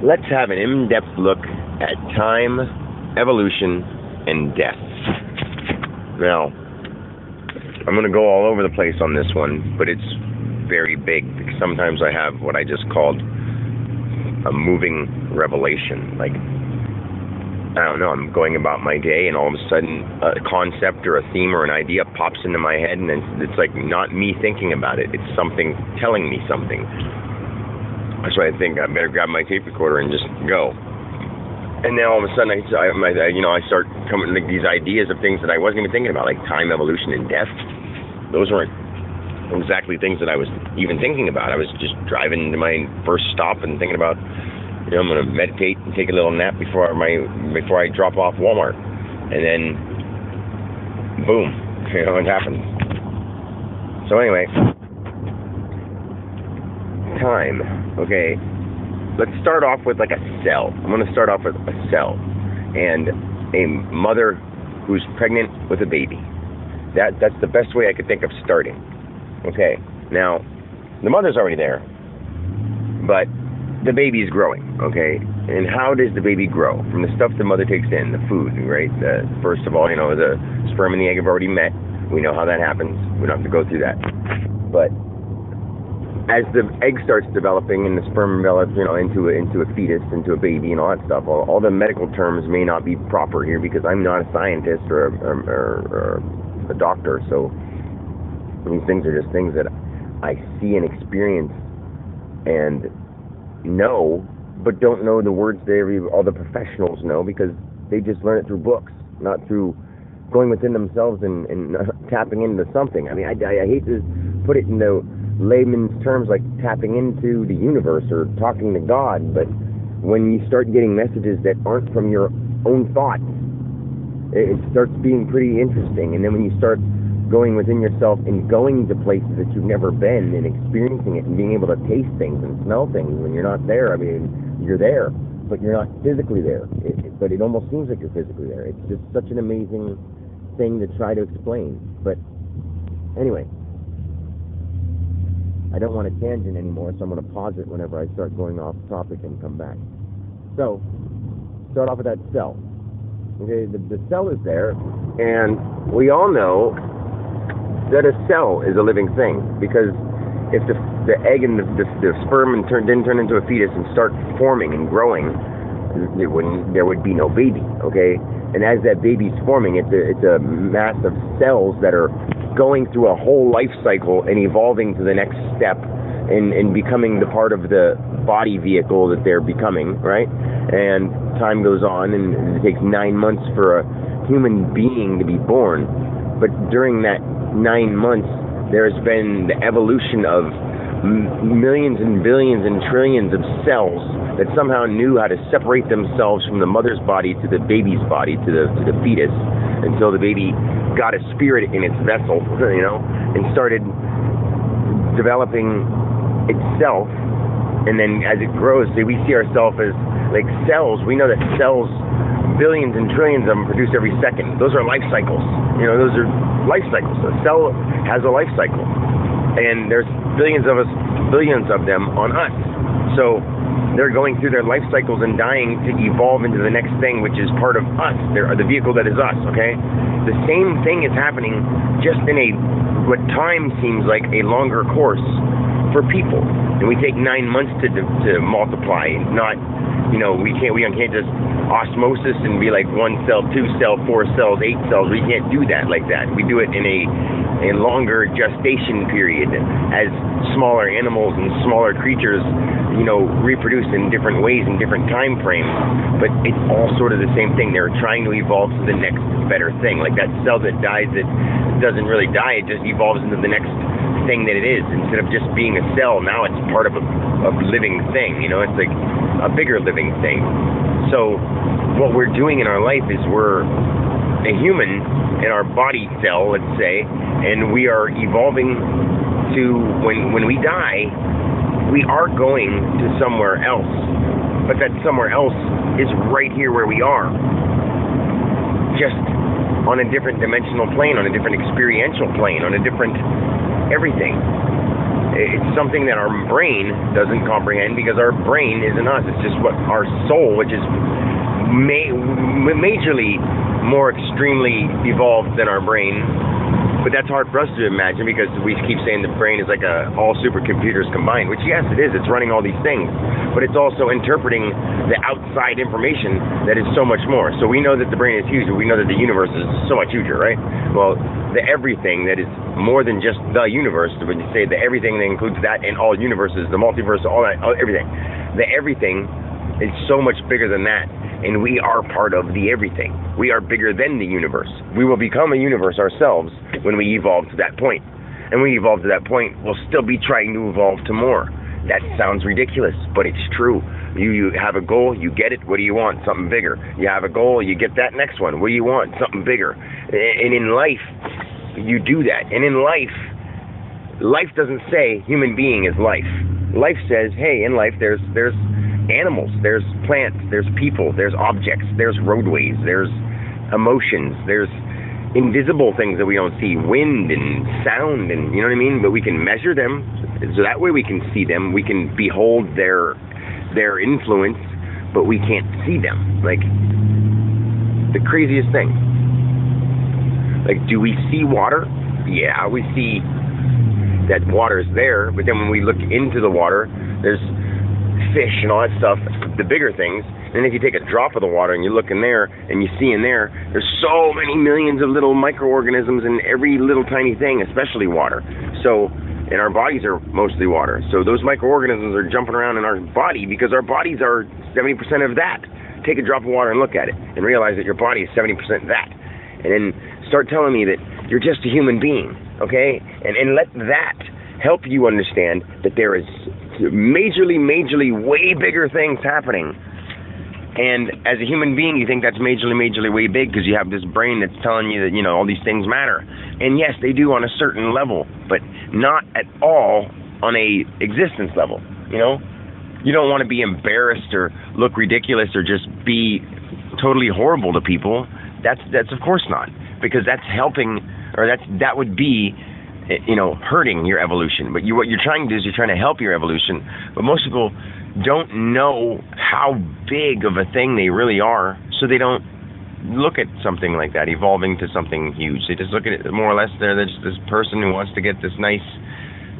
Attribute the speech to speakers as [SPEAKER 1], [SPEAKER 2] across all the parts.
[SPEAKER 1] Let's have an in-depth look at time, evolution, and death. Now, I'm going to go all over the place on this one, but it's very big because sometimes I have what I just called a moving revelation. Like, I don't know, I'm going about my day and all of a sudden a concept or a theme or an idea pops into my head, and it's like not me thinking about it. It's something telling me something. So I think I better grab my tape recorder and just go. And then all of a sudden I start coming to these ideas of things that I wasn't even thinking about, like time, evolution, and death. Those weren't exactly things that I was even thinking about. I was just driving to my first stop and thinking about, I'm going to meditate and take a little nap before I drop off Walmart. And then, boom, it happened. So anyway, time. Okay, let's start off with like a cell. I'm going to start off with a cell and a mother who's pregnant with a baby. That's the best way I could think of starting. Okay, now the mother's already there, but the baby's growing. Okay, and how does the baby grow? From the stuff the mother takes in, the food, right? First of all, the sperm and the egg have already met. We know how that happens. We don't have to go through that. But as the egg starts developing and the sperm develops, into a fetus, into a baby, and all that stuff, all the medical terms may not be proper here because I'm not a scientist or a doctor. So these things are just things that I see and experience and know, but don't know the words that all the professionals know because they just learn it through books, not through going within themselves and tapping into something. I mean, I hate to put it into layman's terms like tapping into the universe or talking to God, but when you start getting messages that aren't from your own thoughts, it starts being pretty interesting. And then when you start going within yourself and going to places that you've never been and experiencing it and being able to taste things and smell things when you're not there, I mean, you're there, but you're not physically there. But it almost seems like you're physically there. It's just such an amazing thing to try to explain. But anyway, I don't want a tangent anymore, so I'm going to pause it whenever I start going off topic and come back. So, start off with that cell. Okay, the cell is there, and we all know that a cell is a living thing, because if the egg and the sperm didn't turn into a fetus and start forming and growing, there would be no baby, okay? And as that baby's forming, it's a mass of cells that are going through a whole life cycle and evolving to the next step and becoming the part of the body vehicle that they're becoming, right? And time goes on, and it takes 9 months for a human being to be born. But during that 9 months, there's been the evolution of millions and billions and trillions of cells that somehow knew how to separate themselves from the mother's body to the baby's body, to the fetus, until the baby got a spirit in its vessel, and started developing itself. And then as it grows, we see ourselves as like cells. We know that cells, billions and trillions of them, produce every second. Those are life cycles. Those are life cycles. A cell has a life cycle. And there's billions of them on us. So they're going through their life cycles and dying to evolve into the next thing, which is part of us. They're the vehicle that is us, okay? The same thing is happening just in what time seems like a longer course for people. And we take 9 months to multiply, not, we can't just osmosis and be like 1 cell, 2 cell, 4 cells, 8 cells. We can't do that like that. We do it in a longer gestation period as smaller animals and smaller creatures, reproduce in different ways in different time frames. But it's all sort of the same thing. They're trying to evolve to the next better thing. Like that cell that dies, that doesn't really die, it just evolves into the next thing that it is. Instead of just being a cell, now it's part of a living thing. It's like a bigger living thing. So what we're doing in our life is we're a human in our body cell, let's say, and we are evolving to, when we die, we are going to somewhere else, but that somewhere else is right here where we are, just on a different dimensional plane, on a different experiential plane, on a different everything. It's something that our brain doesn't comprehend because our brain isn't us. It's just what our soul, which is majorly more extremely evolved than our brain. But that's hard for us to imagine because we keep saying the brain is like all supercomputers combined, which yes, it is. It's running all these things, but it's also interpreting the outside information that is so much more. So we know that the brain is huge, but we know that the universe is so much huger, right? Well, the everything that is more than just the universe, when you say the everything that includes that and all universes, the multiverse, all that, everything. The everything is so much bigger than that. And we are part of the everything. We are bigger than the universe. We will become a universe ourselves when we evolve to that point. And when we evolve to that point, we'll still be trying to evolve to more. That sounds ridiculous, but it's true. You have a goal, you get it, what do you want? Something bigger. You have a goal, you get that next one. What do you want? Something bigger. And in life, you do that. And in life doesn't say human being is life. Life says, hey, in life there's animals, there's plants, there's people, there's objects, there's roadways, there's emotions, there's invisible things that we don't see, wind and sound, and you know what I mean? But we can measure them, so that way we can see them, we can behold their influence, but we can't see them. Like, the craziest thing. Like, do we see water? Yeah, we see that water's there, but then when we look into the water, there's fish and all that stuff, the bigger things. And if you take a drop of the water and you look in there and you see in there's so many millions of little microorganisms in every little tiny thing, especially water. So, and our bodies are mostly water. So those microorganisms are jumping around in our body because our bodies are 70% of that. Take a drop of water and look at it and realize that your body is 70% that. And then start telling me that you're just a human being, okay? And let that help you understand that there is majorly way bigger things happening. And as a human being, you think that's majorly way big because you have this brain that's telling you that, you know, all these things matter. And yes, they do on a certain level, but not at all on a existence level, you know? You don't want to be embarrassed or look ridiculous or just be totally horrible to people. That's of course not, because that's helping, or that would be, you know, hurting your evolution. But what you're trying to do is you're trying to help your evolution. But most people don't know how big of a thing they really are, so they don't look at something like that, evolving to something huge. They just look at it more or less, they're just this person who wants to get this nice,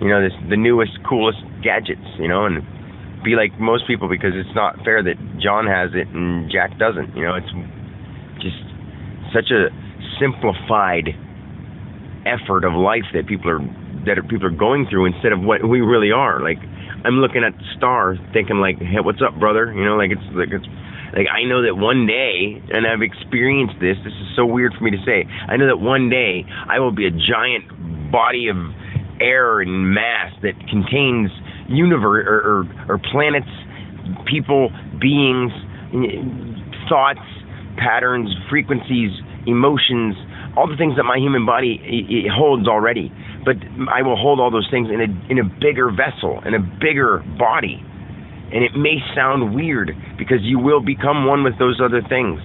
[SPEAKER 1] you know, the newest, coolest gadgets, you know, and be like most people, because it's not fair that John has it and Jack doesn't. You know, it's just such a simplified effort of life that people are going through instead of what we really are. Like, I'm looking at the stars thinking like, hey, what's up, brother? You know, like it's like I know that one day, and I've experienced this is so weird for me to say, I know that one day I will be a giant body of air and mass that contains universe or planets, people, beings, thoughts, patterns, frequencies, emotions, all the things that my human body it holds already. But I will hold all those things in a bigger vessel, in a bigger body. And it may sound weird because you will become one with those other things.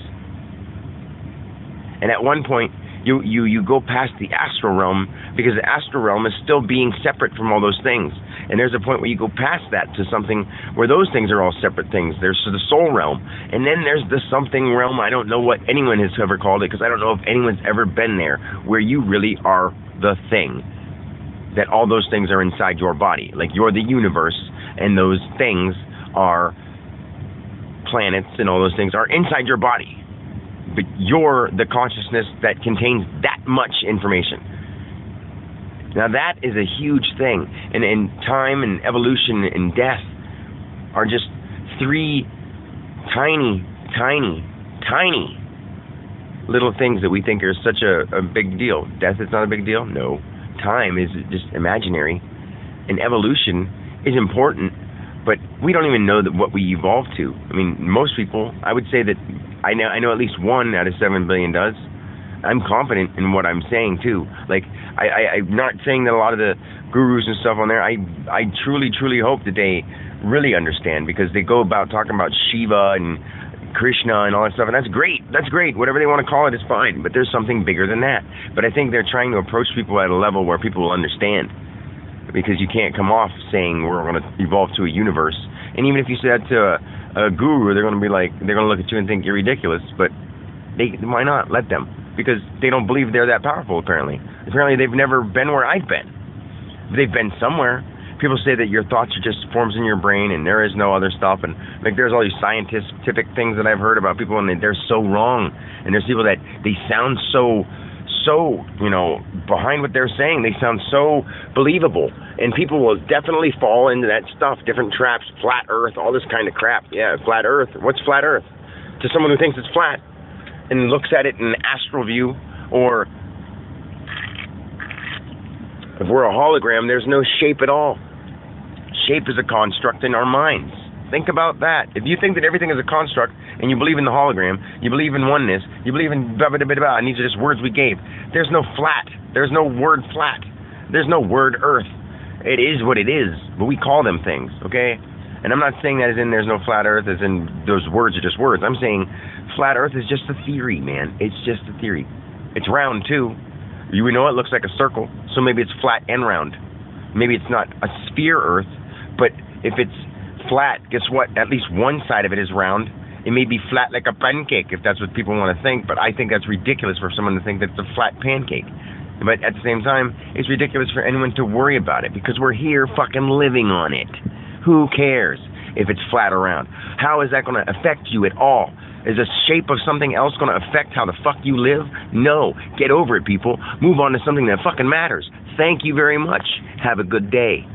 [SPEAKER 1] And at one point, you go past the astral realm, because the astral realm is still being separate from all those things. And there's a point where you go past that to something where those things are all separate things. There's the soul realm. And then there's the something realm. I don't know what anyone has ever called it, because I don't know if anyone's ever been there, where you really are the thing. That all those things are inside your body. Like, you're the universe, and those things are planets, and all those things are inside your body. But you're the consciousness that contains that much information. Now that is a huge thing. And time and evolution and death are just three tiny little things that we think are such a big deal. Death is not a big deal? No. Time is just imaginary. And evolution is important, but we don't even know that what we evolved to. I mean, most people, I would say that I know at least 1 out of 7 billion does. I'm confident in what I'm saying too. Like, I'm not saying that a lot of the gurus and stuff on there, I truly hope that they really understand, because they go about talking about Shiva and Krishna and all that stuff, and that's great. Whatever they want to call it is fine, but there's something bigger than that. But I think they're trying to approach people at a level where people will understand. because you can't come off saying we're going to evolve to a universe. And even if you say that to a guru, they're going to be like, they're going to look at you and think you're ridiculous. But why not? Let them, because they don't believe they're that powerful. Apparently they've never been where I've been. They've been somewhere. People say that your thoughts are just forms in your brain and there is no other stuff, and like there's all these scientific things that I've heard about people, and they're so wrong. And there's people that they sound so behind what they're saying, they sound so believable, and people will definitely fall into that stuff, different traps, flat earth, all this kind of crap. Yeah, flat earth. What's flat earth? To someone who thinks it's flat and looks at it in an astral view, or if we're a hologram, there's no shape at all. Shape is a construct in our minds. Think about that. If you think that everything is a construct and you believe in the hologram, you believe in oneness, you believe in blah, blah, blah, blah, and these are just words we gave. There's no flat. There's no word flat. There's no word earth. It is what it is, but we call them things, okay? And I'm not saying that as in there's no flat earth, as in those words are just words. I'm saying flat earth is just a theory, man. It's just a theory. It's round, too. You know it looks like a circle, so maybe it's flat and round. Maybe it's not a sphere earth, but if it's flat, guess what? At least one side of it is round. It may be flat like a pancake, if that's what people want to think, but I think that's ridiculous for someone to think that it's a flat pancake. But at the same time, it's ridiculous for anyone to worry about it, because we're here fucking living on it. Who cares if it's flat or round? How is that going to affect you at all? Is the shape of something else going to affect how the fuck you live? No. Get over it, people. Move on to something that fucking matters. Thank you very much. Have a good day.